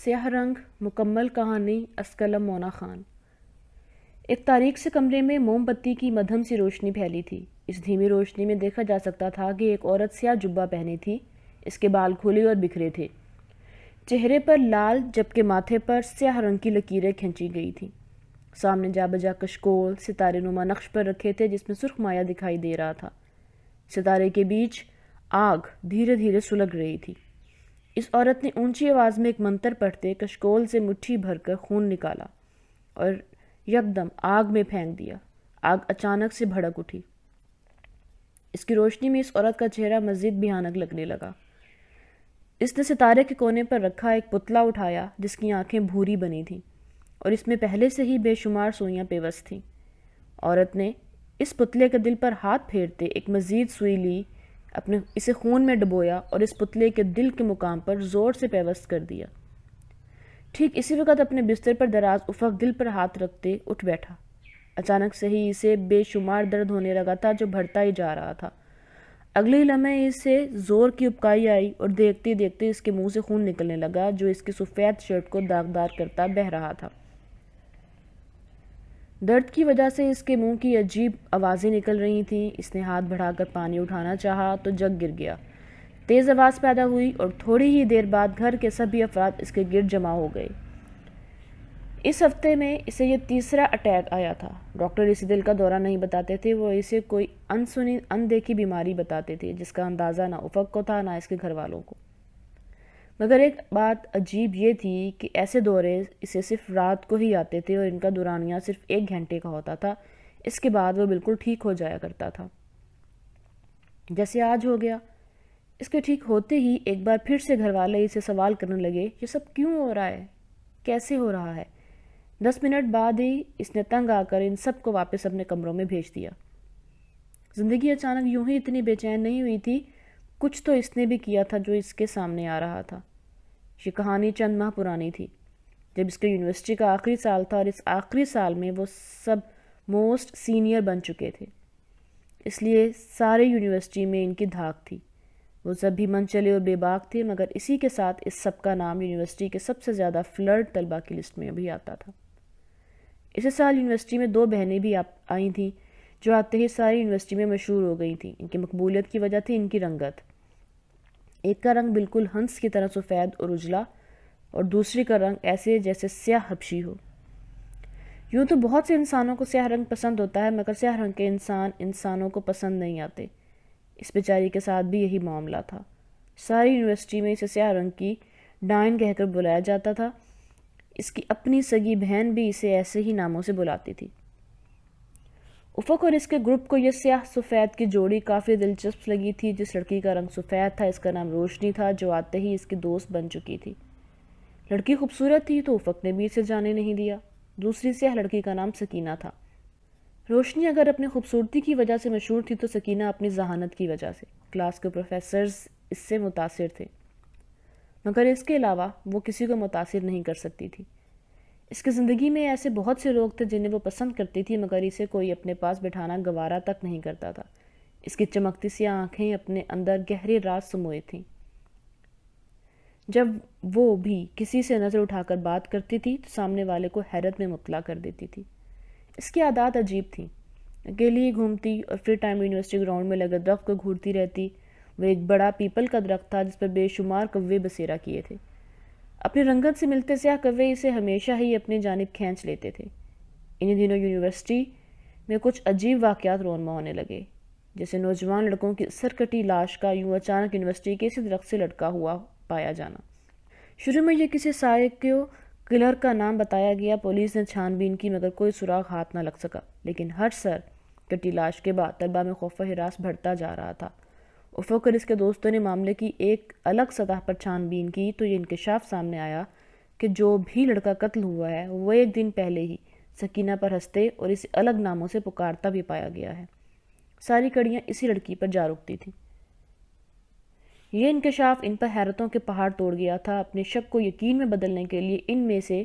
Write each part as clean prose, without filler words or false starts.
سیاہ رنگ مکمل کہانی اسکلم مونا خان۔ ایک تاریک سے کمرے میں موم بتی کی مدھم سی روشنی پھیلی تھی۔ اس دھیمی روشنی میں دیکھا جا سکتا تھا کہ ایک عورت سیاہ جبہ پہنی تھی۔ اس کے بال کھلے اور بکھرے تھے، چہرے پر لال جبکہ ماتھے پر سیاہ رنگ کی لکیریں کھینچی گئی تھیں۔ سامنے جا بجا کشکول ستارے نما نقش پر رکھے تھے جس میں سرخ مایہ دکھائی دے رہا تھا۔ ستارے کے بیچ آگ دھیرے دھیرے سلگ رہی تھی۔ اس عورت نے اونچی آواز میں ایک منتر پڑھتے کشکول سے مٹھی بھر کر خون نکالا اور یکدم آگ میں پھینک دیا۔ آگ اچانک سے بھڑک اٹھی۔ اس کی روشنی میں اس عورت کا چہرہ مزید بھیانک لگنے لگا۔ اس نے ستارے کے کونے پر رکھا ایک پتلا اٹھایا جس کی آنکھیں بھوری بنی تھیں اور اس میں پہلے سے ہی بے شمار سوئیاں پیوست تھیں۔ عورت نے اس پتلے کے دل پر ہاتھ پھیرتے ایک مزید سوئی لی، اسے خون میں ڈبویا اور اس پتلے کے دل کے مقام پر زور سے پیوست کر دیا۔ ٹھیک اسی وقت اپنے بستر پر دراز افق دل پر ہاتھ رکھتے اٹھ بیٹھا۔ اچانک سے ہی اسے بے شمار درد ہونے لگا تھا جو بڑھتا ہی جا رہا تھا۔ اگلے ہی لمحے اسے زور کی اپکائی آئی اور دیکھتے دیکھتے اس کے منہ سے خون نکلنے لگا جو اس کی سفید شرٹ کو داغدار کرتا بہہ رہا تھا۔ درد کی وجہ سے اس کے منہ کی عجیب آوازیں نکل رہی تھیں۔ اس نے ہاتھ بڑھا کر پانی اٹھانا چاہا تو جگ گر گیا۔ تیز آواز پیدا ہوئی اور تھوڑی ہی دیر بعد گھر کے سبھی افراد اس کے گرد جمع ہو گئے۔ اس ہفتے میں اسے یہ تیسرا اٹیک آیا تھا۔ ڈاکٹر اسے دل کا دورہ نہیں بتاتے تھے، وہ اسے کوئی انسنی اندیکھی بیماری بتاتے تھے جس کا اندازہ نہ افق کو تھا نہ اس کے گھر والوں کو۔ مگر ایک بات عجیب یہ تھی کہ ایسے دورے اسے صرف رات کو ہی آتے تھے اور ان کا دورانیہ صرف 1 گھنٹے کا ہوتا تھا۔ اس کے بعد وہ بالکل ٹھیک ہو جایا کرتا تھا جیسے آج ہو گیا۔ اس کے ٹھیک ہوتے ہی ایک بار پھر سے گھر والے اسے سوال کرنے لگے، یہ سب کیوں ہو رہا ہے، کیسے ہو رہا ہے؟ 10 منٹ بعد ہی اس نے تنگ آ کر ان سب کو واپس اپنے کمروں میں بھیج دیا۔ زندگی اچانک یوں ہی اتنی بے چین نہیں ہوئی تھی، کچھ تو اس نے بھی کیا تھا جو اس کے سامنے آ رہا تھا۔ یہ کہانی چند ماہ پرانی تھی جب اس کے یونیورسٹی کا آخری سال تھا اور اس آخری سال میں وہ سب موسٹ سینئر بن چکے تھے، اس لیے سارے یونیورسٹی میں ان کی دھاک تھی۔ وہ سب بھی من چلے اور بے باک تھے، مگر اسی کے ساتھ اس سب کا نام یونیورسٹی کے سب سے زیادہ فلرٹ طلبہ کی لسٹ میں بھی آتا تھا۔ اسی سال یونیورسٹی میں 2 بہنیں بھی آئی تھیں جو آتے ہی ساری یونیورسٹی میں مشہور ہو گئی تھیں۔ ان کی مقبولیت کی وجہ تھی ان کی رنگت۔ ایک کا رنگ بالکل ہنس کی طرح سفید اور اجلا اور دوسری کا رنگ ایسے جیسے سیاہ حبشی ہو۔ یوں تو بہت سے انسانوں کو سیاہ رنگ پسند ہوتا ہے، مگر سیاہ رنگ کے انسانوں کو پسند نہیں آتے۔ اس بیچاری کے ساتھ بھی یہی معاملہ تھا۔ ساری یونیورسٹی میں اسے سیاہ رنگ کی ڈائن کہہ کر بلایا جاتا تھا۔ اس کی اپنی سگی بہن بھی اسے ایسے ہی ناموں سے بلاتی تھی۔ افق اور اس کے گروپ کو یہ سیاہ سفید کی جوڑی کافی دلچسپ لگی تھی۔ جس لڑکی کا رنگ سفید تھا اس کا نام روشنی تھا، جو آتے ہی اس کی دوست بن چکی تھی۔ لڑکی خوبصورت تھی تو افق نے بھی اسے جانے نہیں دیا۔ دوسری سیاہ لڑکی کا نام سکینہ تھا۔ روشنی اگر اپنی خوبصورتی کی وجہ سے مشہور تھی تو سکینہ اپنی ذہانت کی وجہ سے۔ کلاس کے پروفیسرز اس سے متاثر تھے، مگر اس کے علاوہ وہ کسی کو متاثر نہیں کر سکتی تھی۔ اس کی زندگی میں ایسے بہت سے لوگ تھے جنہیں وہ پسند کرتی تھی، مگر اسے کوئی اپنے پاس بٹھانا گوارا تک نہیں کرتا تھا۔ اس کی چمکتی سی آنکھیں اپنے اندر گہرے راز سموئے تھیں۔ جب وہ بھی کسی سے نظر اٹھا کر بات کرتی تھی تو سامنے والے کو حیرت میں مبتلا کر دیتی تھی۔ اس کی عادات عجیب تھیں۔ اکیلی ہی گھومتی اور فری ٹائم یونیورسٹی گراؤنڈ میں لگے درخت کو گھورتی رہتی۔ وہ ایک بڑا پیپل کا درخت تھا جس پر بے شمار کوے بسیرا کیے تھے۔ اپنی رنگت سے ملتے سیاہ کوے اسے ہمیشہ ہی اپنی جانب کھینچ لیتے تھے۔ انہی دنوں یونیورسٹی میں کچھ عجیب واقعات رونما ہونے لگے، جیسے نوجوان لڑکوں کی سرکٹی لاش کا یوں اچانک یونیورسٹی کے اسی درخت سے لٹکا ہوا پایا جانا۔ شروع میں یہ کسی سائیکو کلر کا نام بتایا گیا۔ پولیس نے چھان بین کی مگر کوئی سراغ ہاتھ نہ لگ سکا، لیکن ہر سرکٹی لاش کے بعد طلبہ میں خوف و ہراس بڑھتا جا رہا تھا۔ افق اور اس کے دوستوں نے معاملے کی ایک الگ سطح پر چھان بین کی تو یہ انکشاف سامنے آیا کہ جو بھی لڑکا قتل ہوا ہے وہ 1 دن پہلے ہی سکینہ پر ہنستے اور اسے الگ ناموں سے پکارتا بھی پایا گیا ہے۔ ساری کڑیاں اسی لڑکی پر جا رکتی تھیں۔ یہ انکشاف ان پر حیرتوں کے پہاڑ توڑ گیا تھا۔ اپنے شک کو یقین میں بدلنے کے لیے ان میں سے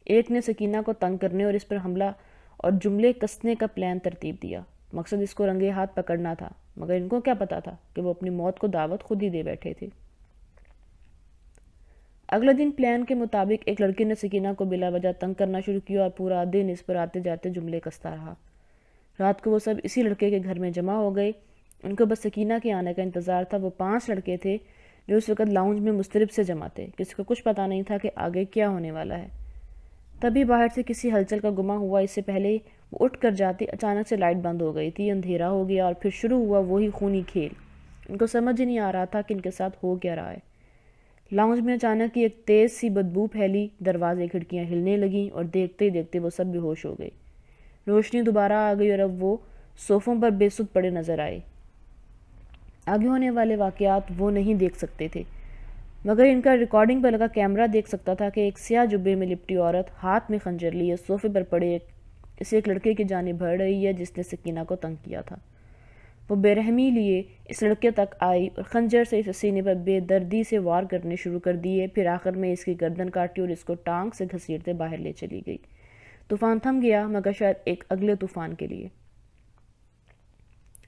ایک نے سکینہ کو تنگ کرنے اور اس پر حملہ اور جملے کسنے کا پلان ترتیب دیا۔ مقصد اس کو رنگے ہاتھ پکڑنا تھا، مگر ان کو کیا پتا تھا کہ وہ اپنی موت کو دعوت خود ہی دے بیٹھے تھے۔ اگلے دن پلان کے مطابق ایک لڑکی نے سکینہ کو بلا وجہ تنگ کرنا شروع کیا اور پورا دن اس پر آتے جاتے جملے کستا رہا۔ رات کو وہ سب اسی لڑکے کے گھر میں جمع ہو گئے۔ ان کو بس سکینہ کے آنے کا انتظار تھا۔ وہ 5 لڑکے تھے جو اس وقت لاؤنج میں مضطرب سے جمع تھے۔ کسی کو کچھ پتہ نہیں تھا کہ آگے کیا ہونے والا ہے۔ تبھی باہر سے کسی ہلچل کا گمان ہوا۔ اس سے پہلے وہ اٹھ کر جاتی اچانک سے لائٹ بند ہو گئی تھی، اندھیرا ہو گیا اور پھر شروع ہوا وہی خونی کھیل۔ ان کو سمجھ ہی نہیں آ رہا تھا کہ ان کے ساتھ ہو کیا رہا ہے۔ لاؤنج میں اچانک ایک تیز سی بدبو پھیلی، دروازے کھڑکیاں ہلنے لگیں اور دیکھتے ہی دیکھتے وہ سب بے ہوش ہو گئے۔ روشنی دوبارہ آ گئی اور اب وہ صوفوں پر بے سود پڑے نظر آئے۔ آگے ہونے والے واقعات وہ نہیں دیکھ سکتے تھے، مگر ان کا ریکارڈنگ پر لگا کیمرہ دیکھ سکتا تھا کہ ایک سیاہ جبے میں لپٹی عورت ہاتھ میں خنجر لیے صوفے پر پڑے اسے ایک لڑکے کی جانب بڑھ رہی ہے جس نے سکینہ کو تنگ کیا تھا۔ وہ بے رحمی لیے اس لڑکے تک آئی اور خنجر سے اس سینے پر بے دردی سے وار کرنے شروع کر دیے۔ پھر آخر میں اس کی گردن کاٹی اور اس کو ٹانگ سے گھسیٹتے باہر لے چلی گئی۔ طوفان تھم گیا، مگر شاید ایک اگلے طوفان کے لیے۔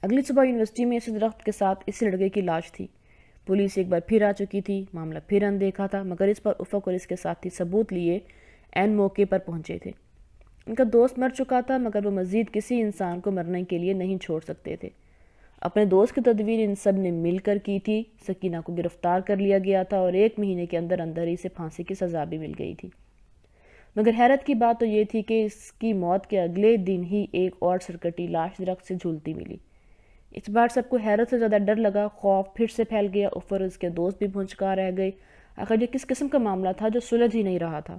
اگلی صبح یونیورسٹی میں اسی درخت کے ساتھ اس لڑکے کی لاش تھی۔ پولیس ایک بار پھر آ چکی تھی، معاملہ پھر اندیکھا تھا، مگر اس پر افق اور اس کے ساتھی ثبوت لیے عین موقع پر پہنچے تھے۔ ان کا دوست مر چکا تھا، مگر وہ مزید کسی انسان کو مرنے کے لیے نہیں چھوڑ سکتے تھے۔ اپنے دوست کی تدبیر ان سب نے مل کر کی تھی۔ سکینہ کو گرفتار کر لیا گیا تھا اور 1 مہینے کے اندر اندر اسے پھانسی کی سزا بھی مل گئی تھی۔ مگر حیرت کی بات تو یہ تھی کہ اس کی موت کے اگلے دن ہی ایک اور سرکٹی لاش درخت سے جھولتی ملی۔ اس بار سب کو حیرت سے زیادہ ڈر لگا، خوف پھر سے پھیل گیا۔ اوپر اس کے دوست بھی بھونچکا رہ گئے۔ آخر یہ کس قسم کا معاملہ تھا جو سلجھ ہی نہیں رہا تھا؟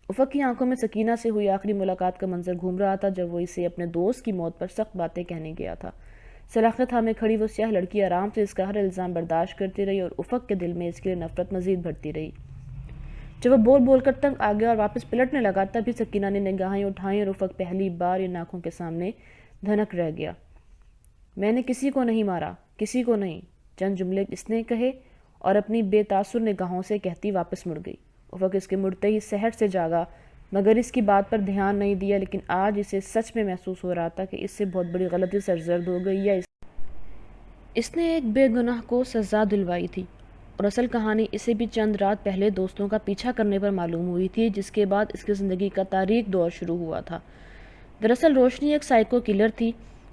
افق کی آنکھوں میں سکینہ سے ہوئی آخری ملاقات کا منظر گھوم رہا تھا جب وہ اسے اپنے دوست کی موت پر سخت باتیں کہنے گیا تھا۔ سلاخیں تھامے کھڑی وہ سیاہ لڑکی آرام سے اس کا ہر الزام برداشت کرتی رہی اور افق کے دل میں اس کے لیے نفرت مزید بڑھتی رہی۔ جب وہ بول بول کر تنگ آ گیا اور واپس پلٹنے لگا تب ہی سکینہ نے نگاہیں اٹھائیں اور افق پہلی بار ان آنکھوں کے سامنے دھنک رہ گیا۔ میں نے کسی کو نہیں مارا، کسی کو نہیں، چند جملے اس نے کہے اور اپنی بے تاثر نگاہوں سے کہتی واپس مڑ گئی۔ افق اس کے مڑتے ہی سحر سے جاگا، مگر اس کی بات پر دھیان نہیں دیا، لیکن آج اسے سچ میں محسوس ہو رہا تھا کہ اس سے بہت بڑی غلطی سرزد ہو گئی ہے۔ اس نے ایک بے گناہ کو سزا دلوائی تھی اور اصل کہانی اسے بھی چند رات پہلے دوستوں کا پیچھا کرنے پر معلوم ہوئی تھی، جس کے بعد اس کی زندگی کا تاریک دور شروع ہوا تھا۔ دراصل روشنی ایک سائیکو کلر تھی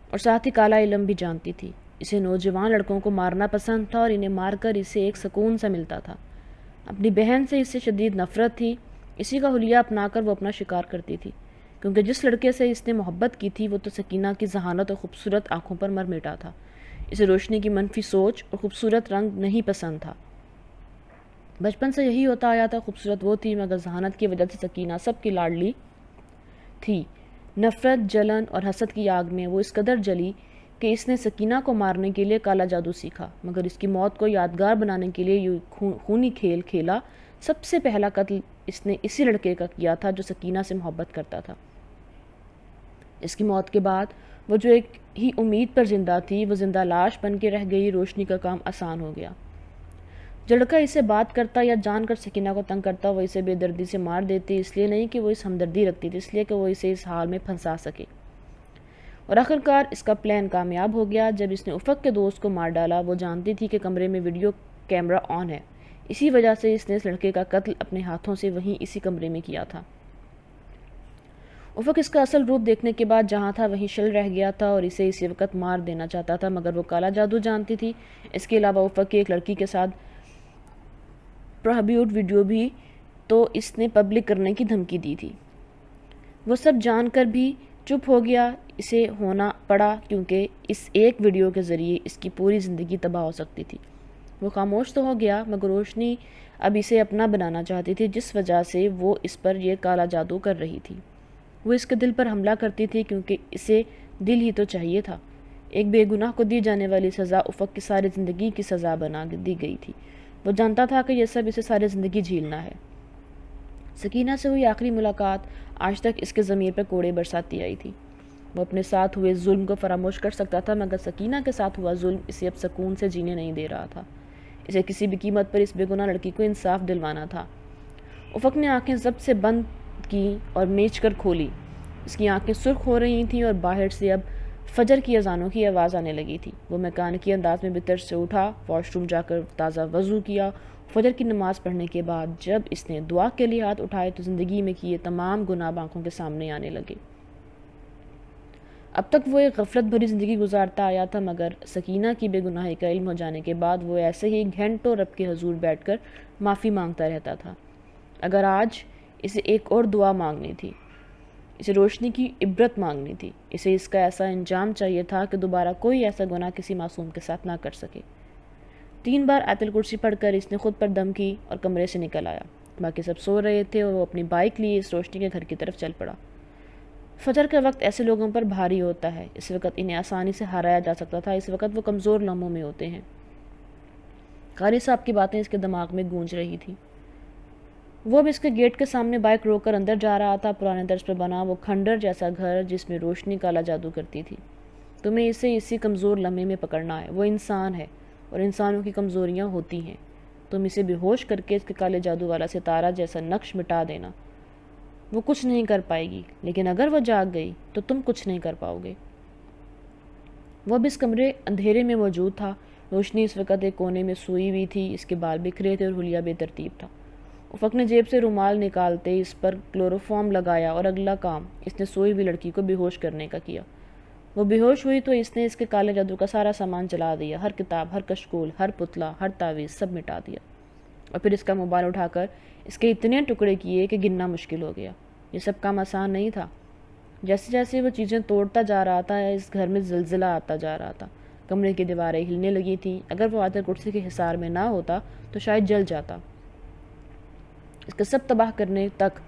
اور ساتھ ہی کالا علم بھی جانتی تھی۔ اسے نوجوان لڑکوں کو مارنا پسند تھا اور انہیں مار کر اسے ایک سکون سا ملتا تھا۔ اپنی بہن سے اس سے شدید نفرت تھی۔ اسی کا حلیہ اپنا کر وہ اپنا شکار کرتی تھی، کیونکہ جس لڑکے سے اس نے محبت کی تھی وہ تو سکینہ کی ذہانت اور خوبصورت آنکھوں پر مر مٹا تھا۔ اسے روشنی کی منفی سوچ اور خوبصورت رنگ نہیں پسند تھا۔ بچپن سے یہی ہوتا آیا تھا، خوبصورت وہ تھی مگر ذہانت کی وجہ سے سکینہ سب کی لاڈلی تھی۔ نفرت، جلن اور حسد کی آگ میں وہ اس قدر جلی کہ اس نے سکینہ کو مارنے کے لیے کالا جادو سیکھا، مگر اس کی موت کو یادگار بنانے کے لیے یہ خونی کھیل کھیلا۔ سب سے پہلا قتل اس نے اسی لڑکے کا کیا تھا جو سکینہ سے محبت کرتا تھا۔ اس کی موت کے بعد وہ جو ایک ہی امید پر زندہ تھی وہ زندہ لاش بن کے رہ گئی۔ روشنی کا کام آسان ہو گیا۔ جو لڑکا اسے بات کرتا یا جان کر سکینہ کو تنگ کرتا وہ اسے بے دردی سے مار دیتی، اس لیے نہیں کہ وہ اس ہمدردی رکھتی تھی، اس لیے کہ وہ اسے اس حال میں پھنسا سکے۔ اور آخرکار اس کا پلان کامیاب ہو گیا۔ جب اس نے افق کے دوست کو مار ڈالا وہ جانتی تھی کہ کمرے میں ویڈیو کیمرہ آن ہے، اسی وجہ سے اس نے اس لڑکے کا قتل اپنے ہاتھوں سے وہیں اسی کمرے میں کیا تھا۔ افق اس کا اصل روپ دیکھنے کے بعد جہاں تھا وہیں شل رہ گیا تھا اور اسے اسی وقت مار دینا چاہتا تھا، مگر وہ کالا جادو جانتی تھی۔ اس کے علاوہ افق کی ایک لڑکی کے ساتھ پروہیبیٹ ویڈیو بھی تو اس نے پبلک کرنے کی دھمکی دی تھی۔ وہ سب جان کر بھی چپ ہو گیا۔ اسے ہونا پڑا کیونکہ اس ایک ویڈیو کے ذریعے اس کی پوری زندگی تباہ ہو سکتی تھی۔ وہ خاموش تو ہو گیا، مگر روشنی اب اسے اپنا بنانا چاہتی تھی، جس وجہ سے وہ اس پر یہ کالا جادو کر رہی تھی۔ وہ اس کے دل پر حملہ کرتی تھی کیونکہ اسے دل ہی تو چاہیے تھا۔ ایک بے گناہ کو دی جانے والی سزا افق کی ساری زندگی کی سزا بنا دی گئی تھی۔ وہ جانتا تھا کہ یہ سب اسے ساری زندگی جھیلنا ہے۔ سکینہ سے ہوئی آخری ملاقات آج تک اس کے ضمیر پر کوڑے برساتی آئی تھی۔ وہ اپنے ساتھ ہوئے ظلم کو فراموش کر سکتا تھا، مگر سکینہ کے ساتھ ہوا ظلم اسے اب سکون سے جینے نہیں دے رہا تھا۔ اسے کسی بھی قیمت پر اس بے گناہ لڑکی کو انصاف دلوانا تھا۔ افق نے آنکھیں ضبط سے بند کی اور میچ کر کھولی۔ اس کی آنکھیں سرخ ہو رہی تھیں اور باہر سے اب فجر کی اذانوں کی آواز آنے لگی تھی۔ وہ میکانکی انداز میں بستر سے اٹھا، واش روم جا کر تازہ وضو کیا۔ فجر کی نماز پڑھنے کے بعد جب اس نے دعا کے لیے ہاتھ اٹھائے تو زندگی میں کیے تمام گناہ آنکھوں کے سامنے آنے لگے۔ اب تک وہ ایک غفلت بھری زندگی گزارتا آیا تھا، مگر سکینہ کی بے گناہی کا علم ہو جانے کے بعد وہ ایسے ہی گھنٹوں رب کے حضور بیٹھ کر معافی مانگتا رہتا تھا۔ اگر آج اسے ایک اور دعا مانگنی تھی، اسے روشنی کی عبرت مانگنی تھی، اسے اس کا ایسا انجام چاہیے تھا کہ دوبارہ کوئی ایسا گناہ کسی معصوم کے ساتھ نہ کر سکے۔ 3 بار آیت الکرسی پڑھ کر اس نے خود پر دم کی اور کمرے سے نکل آیا۔ باقی سب سو رہے تھے اور وہ اپنی بائک لیے اس روشنی کے گھر کی طرف چل پڑا۔ فجر کا وقت ایسے لوگوں پر بھاری ہوتا ہے، اس وقت انہیں آسانی سے ہرایا جا سکتا تھا، اس وقت وہ کمزور لمحوں میں ہوتے ہیں۔ قاری صاحب کی باتیں اس کے دماغ میں گونج رہی تھی۔ وہ اب اس کے گیٹ کے سامنے بائک روک کر اندر جا رہا تھا، پرانے طرز پر بنا وہ کھنڈر جیسا گھر جس میں روشنی کالا جادو کرتی تھی۔ تمہیں اسے اسی کمزور لمحے میں پکڑنا ہے، وہ انسان ہے اور انسانوں کی کمزوریاں ہوتی ہیں۔ تم اسے بے ہوش کر کے اس کے کالے جادو والا ستارہ جیسا نقش مٹا دینا۔ وہ کچھ نہیں کر پائے گی، لیکن اگر وہ جاگ گئی تو تم کچھ نہیں کر پاؤ گے۔ وہ اب اس کمرے اندھیرے میں موجود تھا۔ روشنی اس وقت ایک کونے میں سوئی ہوئی تھی، اس کے بال بکھرے تھے اور حلیہ بے ترتیب تھا۔ افق نے جیب سے رومال نکالتے اس پر کلوروفارم لگایا اور اگلا کام اس نے سوئی ہوئی لڑکی کو بے ہوش کرنے کا کیا۔ وہ بے ہوش ہوئی تو اس نے اس کے کالے جادو کا سارا سامان جلا دیا، ہر کتاب، ہر کشکول، ہر پتلا، ہر تعویذ سب مٹا دیا، اور پھر اس کا موبائل اٹھا کر اس کے اتنے ٹکڑے کیے کہ گننا مشکل ہو گیا۔ یہ سب کام آسان نہیں تھا۔ جیسے جیسے وہ چیزیں توڑتا جا رہا تھا، اس گھر میں زلزلہ آتا جا رہا تھا۔ کمرے کی دیواریں ہلنے لگی تھیں۔ اگر وہ آیت الکرسی کے حصار میں نہ ہوتا تو شاید جل جاتا۔ اس کے سب تباہ کرنے تک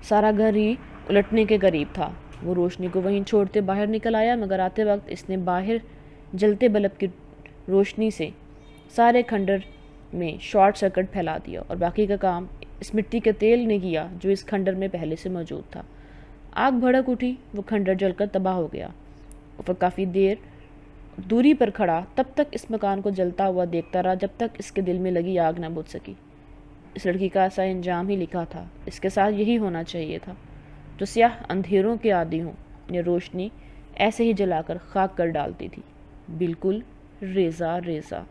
سارا گھر ہی الٹنے کے قریب تھا۔ وہ روشنی کو وہیں چھوڑتے باہر نکل آیا، مگر آتے وقت اس نے باہر جلتے بلب کی روشنی سے سارے کھنڈر میں شارٹ سرکٹ پھیلا دیا، اور باقی کا کام اس مٹی کے تیل نے کیا جو اس کھنڈر میں پہلے سے موجود تھا۔ آگ بھڑک اٹھی، وہ کھنڈر جل کر تباہ ہو گیا۔ وہ کافی دیر دوری پر کھڑا تب تک اس مکان کو جلتا ہوا دیکھتا رہا جب تک اس کے دل میں لگی آگ نہ بجھ سکی۔ اس لڑکی کا ایسا انجام ہی لکھا تھا، اس کے ساتھ یہی ہونا چاہیے تھا۔ جو سیاہ اندھیروں کے عادی ہوں، انہیں روشنی ایسے ہی جلا کر خاک کر ڈالتی تھی، بالکل ریزہ ریزہ۔